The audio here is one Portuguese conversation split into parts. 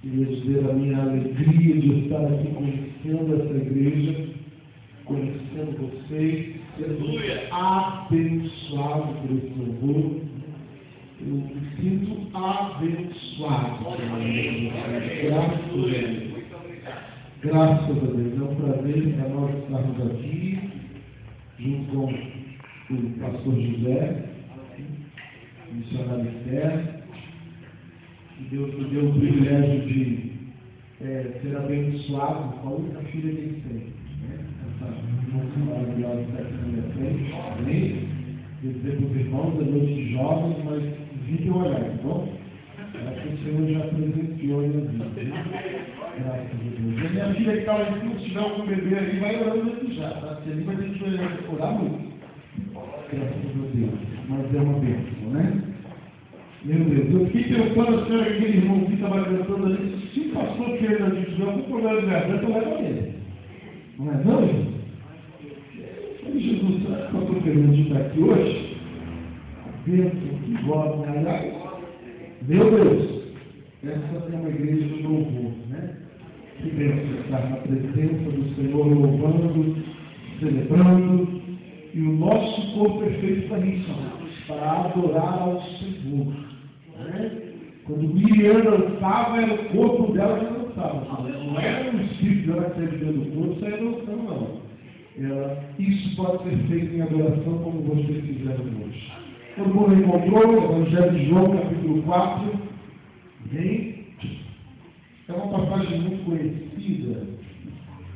Queria dizer a minha alegria de estar aqui conhecendo essa igreja, conhecendo vocês, sendo abençoado por esse louvor. Eu me sinto abençoado. Graças a Deus. É um prazer para nós estarmos aqui, junto com o pastor José, missionário externo. Que Deus me deu o privilégio de ser abençoado com a única filha que ele tem. Essa moça maravilhosa que está aqui na minha frente. Amém? Quer dizer para os irmãos, é noite de jovens, mas vida olhar, tá bom? Acho que o Senhor já presenciou a minha vida. Graças a Deus. E a minha filha que está lá em cima, se tiver algum bebê ali, vai orando aqui já, tá? Se ali vai ter que orar muito. Graças a Deus. Mas é uma bênção, né? Meu Deus, eu fiquei pensando assim, aquele irmão que estava cantando ali, se o pastor queira a gente tiver algum problema de garganta, leva ele. Não é não, irmão? Jesus, será que o pastor Fernando está aqui hoje? A bênção que gosta, aliás, meu Deus, essa é uma igreja de louvor, né? Que bênção estar na presença do Senhor, louvando, celebrando, e o nosso corpo é feito para isso, para adorar ao Senhor. Né? Quando Miriam dançava, era o corpo dela que dançava. Não era o espírito dela que estava dentro do corpo, saia dançando, não. Isso pode ser feito em adoração como vocês fizeram hoje. Todo mundo encontrou o Evangelho de João, capítulo 4. Bem, é uma passagem muito conhecida.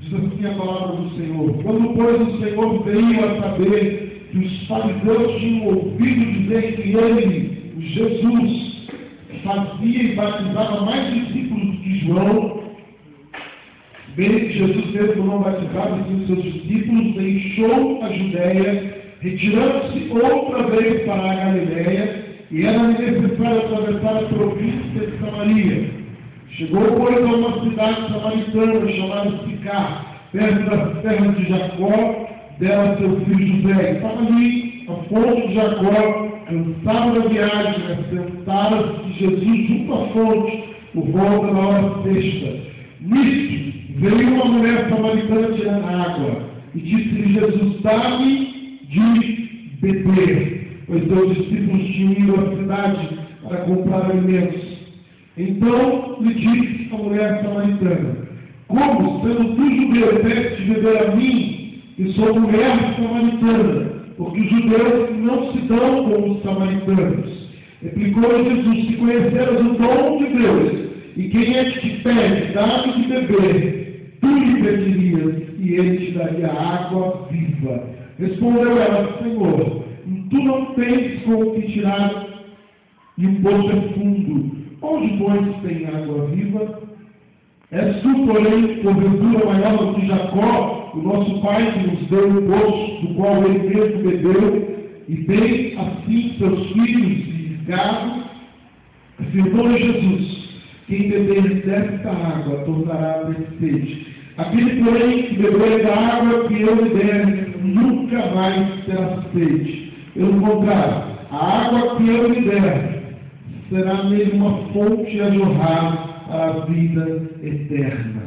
Diz assim a palavra do Senhor: quando, pois, o Senhor veio a saber que os fariseus tinham ouvido dizer que ele, Jesus, fazia e batizava mais discípulos que João, bem que Jesus mesmo não batizava os seus discípulos, deixou a Judéia, retirando-se outra vez para a Galiléia, e era necessário atravessar a província de Samaria. Chegou, pois, a uma cidade samaritana chamada Sicar, perto das terras de Jacó, dela seu filho José. Estava ali a fonte de Jacó, cansado da viagem, assentaram-se Jesus junto à fonte, por volta da hora sexta. Nisto veio uma mulher samaritana tirando água, e disse-lhe Jesus: dá-me de beber, pois seus discípulos tinham ido à cidade para comprar alimentos. Então lhe disse a mulher samaritana: como, sendo tu judeu, pedes de beber a mim, que sou mulher samaritana? Porque os judeus não se dão com os samaritanos. Replicou Jesus: se conheceras o dom de Deus, e quem é que te pede, dá-me de beber, tu lhe pedirias, e ele te daria água viva. Respondeu ela: Senhor, tu não tens com o que tirar, e o poço é fundo. Onde, pois, tem água viva? És tu, porém, porventura maior do que Jacó, o nosso pai, que nos deu o poço, do qual ele mesmo bebeu, e tem assim seus filhos e gado? Afirmou Jesus: quem beber desta água tornará a ter sede. Aquele, porém, que beber da água que eu lhe der, nunca mais terá sede. Pelo contrário, a água que eu lhe der será nele uma fonte a jorrar para a vida eterna.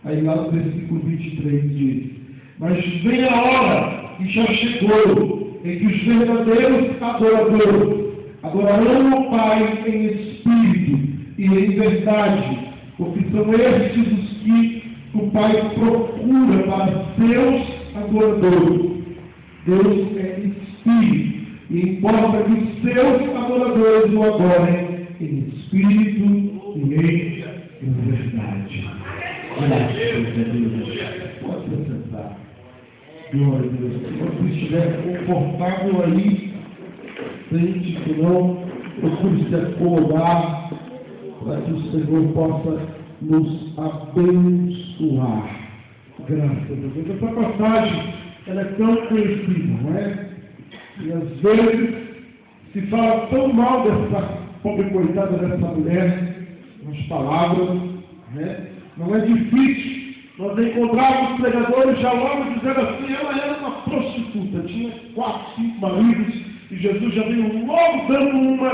Aí lá no versículo 23 diz: mas vem a hora, e já chegou, em que os verdadeiros adoradores adorarão o Pai em espírito e em verdade, porque são estes os que o Pai procura para seus adoradores. Deus é espírito, e importa que os seus adoradores o adorem em espírito e em verdade. Graças a Deus. Pode se sentar. Glória a Deus. Se você estiver confortável aí, sente, se não, procure se acomodar para que o Senhor possa nos abençoar. Graças a Deus. Essa passagem, ela é tão conhecida, não é? E às vezes se fala tão mal dessa pobre coitada dessa mulher, nas palavras, né? Não é difícil nós encontrarmos pregadores já logo dizendo assim: ela era uma prostituta, tinha 4, 5 maridos, e Jesus já veio logo dando uma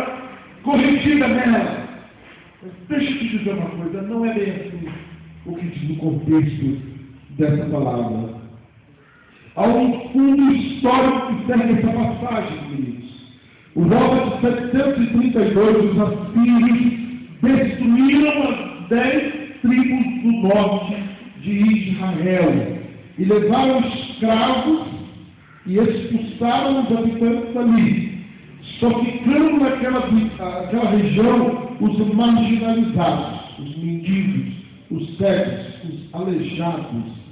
corrigida nela. Mas deixa eu te dizer uma coisa, não é bem assim o que diz o contexto dessa palavra. Há um fundo histórico que serve essa passagem, queridos. Por volta de 732, os assírios destruíram as 10 tribos do norte de Israel e levaram escravos e expulsaram os habitantes dali, só ficando naquela região os marginalizados, os mendigos, os cegos, os aleijados.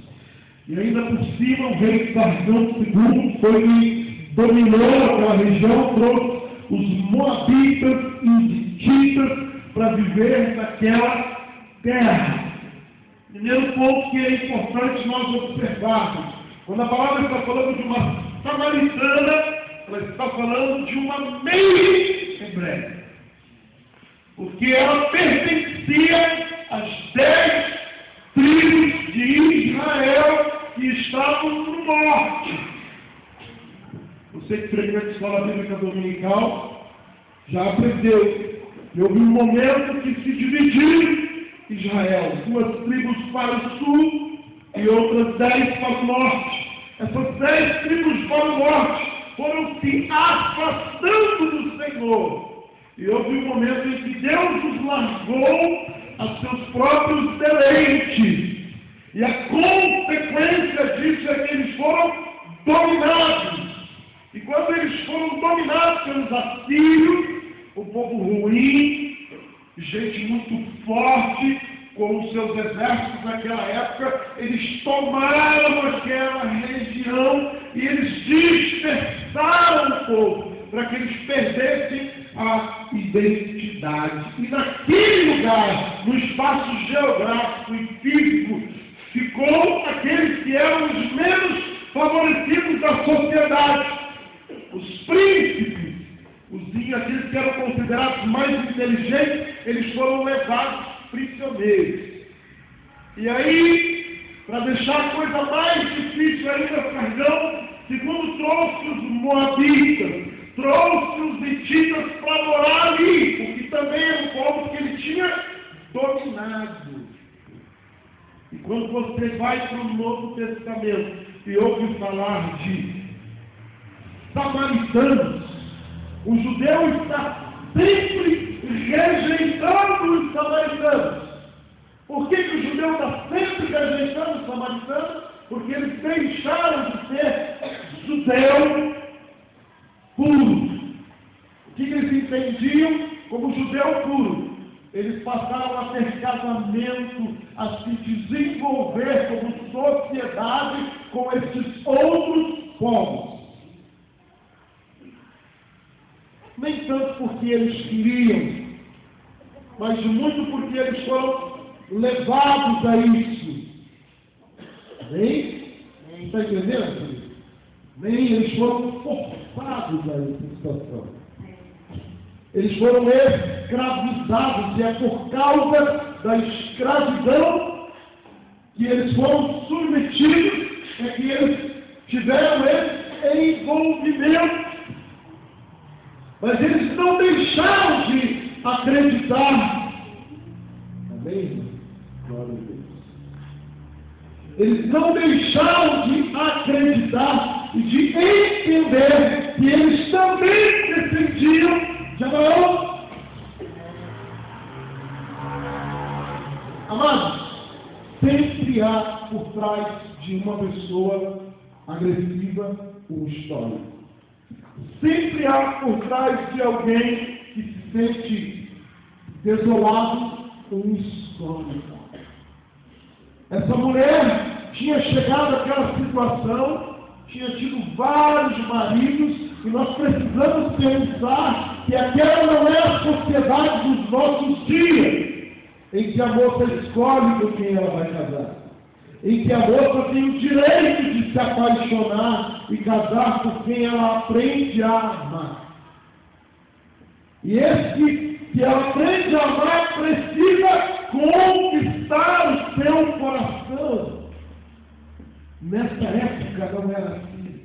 E ainda por cima o rei Sargão II foi que dominou aquela região, trouxe os moabitas e os hititas para viver naquela terra. Primeiro ponto que é importante nós observarmos: quando a palavra está falando de uma samaritana, ela está falando de uma meio-hebreia, porque ela pertencia às 10 tribos de Israel que estavam no norte. Você que frequenta a escola bíblica dominical já aprendeu. Houve um momento que se dividiu Israel, 2 tribos para o sul e outras 10 para o norte. Essas 10 tribos para o norte foram se afastando do Senhor. E houve um momento em que Deus os largou a seus próprios deleites. E a consequência disso é que eles foram dominados. E quando eles foram dominados pelos assírios, o povo ruim, gente muito forte, com os seus exércitos naquela época, eles tomaram aquela região e eles dispersaram o povo, para que eles perdessem a identidade. E naquele lugar, no espaço geográfico e físico, ficou aqueles que eram os menos favorecidos da sociedade. Os príncipes, aqueles que eram considerados mais inteligentes, eles foram levados prisioneiros. E aí, para deixar a coisa mais difícil ainda, Sargão II trouxe os moabitas, trouxe os hititas para morar ali, porque também era um povo que ele tinha dominado. E quando você vai para o Novo Testamento e ouve falar de samaritanos, o judeu está sempre rejeitando os samaritanos. Por que o judeu está sempre rejeitando os samaritanos? Porque eles deixaram de ser judeu puro. O que eles entendiam como judeu puro? Eles passaram a ter casamento, a se desenvolver como sociedade com esses outros povos. Nem tanto porque eles queriam, mas muito porque eles foram levados a isso. Amém? Está entendendo? Nem eles foram forçados a essa situação. Eles foram escravizados, e é por causa da escravidão que eles foram submetidos, é que eles tiveram esse envolvimento. Mas eles não deixaram de acreditar. Amém? Glória a Deus. Eles não deixaram de acreditar e de entender que eles também descendiam de Abraão. Amados, sempre há por trás de uma pessoa agressiva um histórico. Sempre há por trás de alguém que se sente desolado um histórico. Essa mulher tinha chegado àquela situação, tinha tido vários maridos, e nós precisamos pensar que aquela não é a sociedade dos nossos dias, em que a moça escolhe com quem ela vai casar, em que a moça tem o direito de se apaixonar e casar por quem ela aprende a amar. E esse que ela aprende a amar precisa conquistar o seu coração. Nessa época não era assim.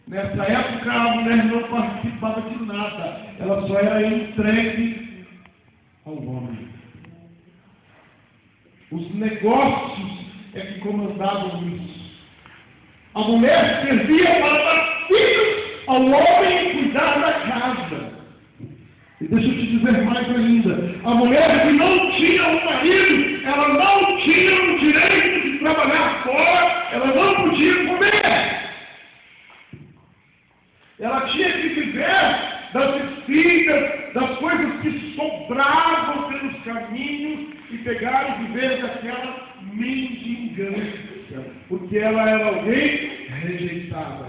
Nessa época a mulher não participava de nada. Ela só era entregue ao homem. Os negócios é que comandavam isso. A mulher servia para dar filhos ao homem e cuidar da casa. E deixa eu te dizer mais ainda. A mulher que não tinha um marido, ela não tinha o direito de trabalhar fora, ela não podia comer. Ela tinha que viver das espigas, das coisas que sobravam pelos caminhos e pegar e viver daquela mendigância, porque ela era alguém rejeitada,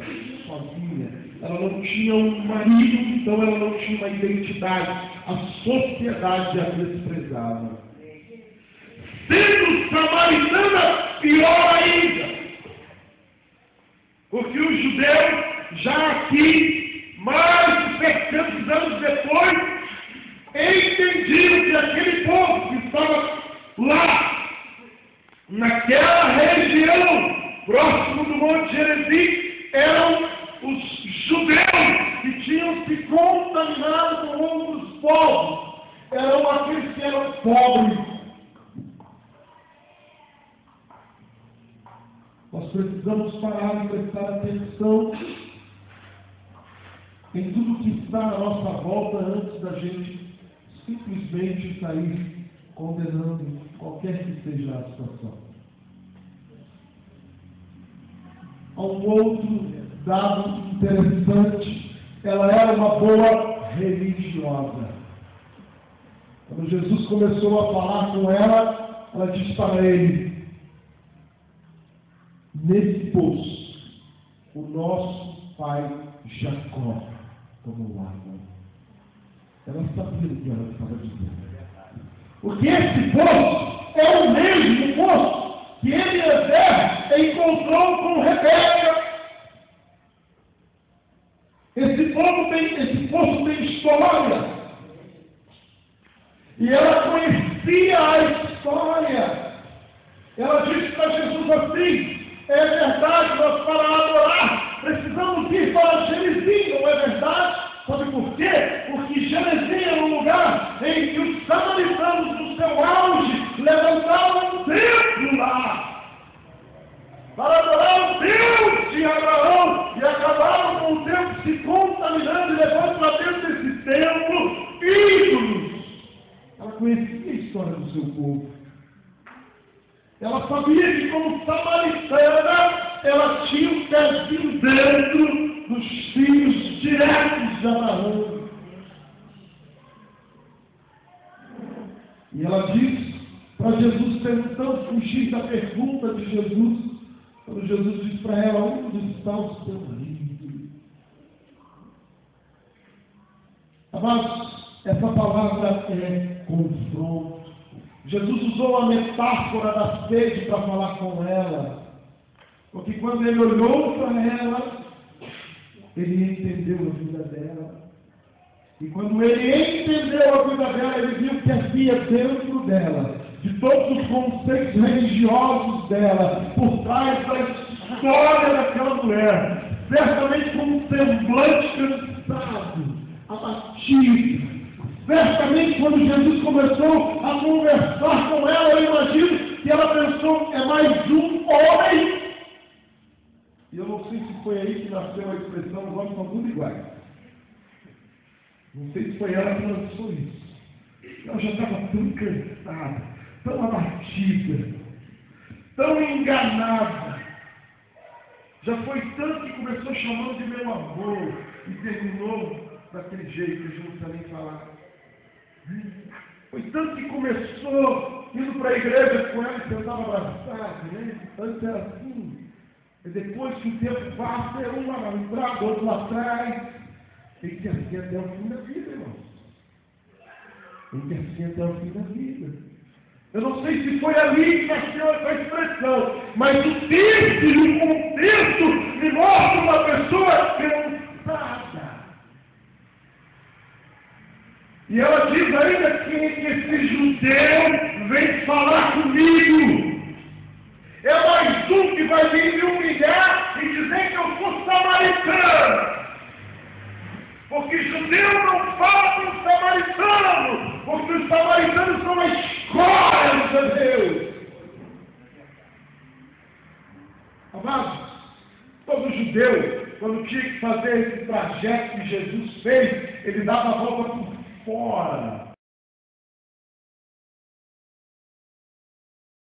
sozinha. Ela não tinha um marido, então ela não tinha uma identidade. A sociedade a desprezava. Sendo samaritana, pior ainda, porque o judeu, já aqui, mais de 700 anos depois, entendiam que aquele povo que estava lá, naquela região, próximo do Monte Gerizim, eram os judeus que tinham se contaminado com outros povos. Eram aqueles que eram pobres. Nós precisamos parar e prestar atenção em tudo que está à nossa volta antes da gente simplesmente sair condenando qualquer que seja a situação. Há um outro dado interessante. Ela era uma boa religiosa. Quando Jesus começou a falar com ela, ela disse para ele: nesse poço, o nosso pai Jacó tomou água. Ela sabia o que ela estava dizendo. Porque esse poço é o mesmo poço que Eliezer encontrou com Rebeca. Esse poço tem história. E ela conhecia a história. Ela disse para Jesus assim: é verdade, nós para adorar precisamos ir para Gerizim, não é verdade? Sabe por quê? Porque Gerizim era um lugar em que os samaritanos, no seu auge, levantavam um templo lá para adorar o Deus de Abraão, e acabaram com o templo se contaminando e levando para dentro desse templo ídolos. Ela conhecia a história do seu povo. Ela sabia que, como samaritana, ela tinha um pezinho dentro dos filhos diretos de Abraão. E ela disse para Jesus, tentando fugir da pergunta de Jesus, quando Jesus disse para ela: onde está o seu marido? Mas essa palavra é confronto. Jesus usou a metáfora da sede para falar com ela, porque quando ele olhou para ela, ele entendeu a vida dela. E quando ele entendeu a vida dela, ele viu que havia dentro dela, de todos os conceitos religiosos dela, por trás da história daquela mulher, certamente com um semblante cansado, abatido. Certamente, quando Jesus começou a conversar com ela, eu imagino que ela pensou: é mais um homem. E eu não sei se foi aí que nasceu a expressão: os homens são tudo iguais. Não sei se foi ela que lançou isso. Ela já estava tão cansada, tão abatida, tão enganada. Já foi tanto que começou chamando de meu amor e terminou daquele jeito, a gente não precisa nem falar. Foi tanto que começou indo para a igreja com ela e tentava abraçar, né? Antes era assim. E depois que o tempo passa, é um lá na entrada, outro lá atrás. Tem que ser assim até o fim da vida, irmãos. Tem que ser assim até o fim da vida. Eu não sei se foi ali que nasceu essa expressão, mas o texto e o contexto me mostra uma pessoa cansada. E ela diz ainda que esse judeu vem falar comigo. É mais um que vai vir me humilhar e dizer que eu sou samaritano. Porque judeu não fala com samaritano, porque os samaritanos judeu, quando tinha que fazer esse trajeto que Jesus fez, ele dava a volta por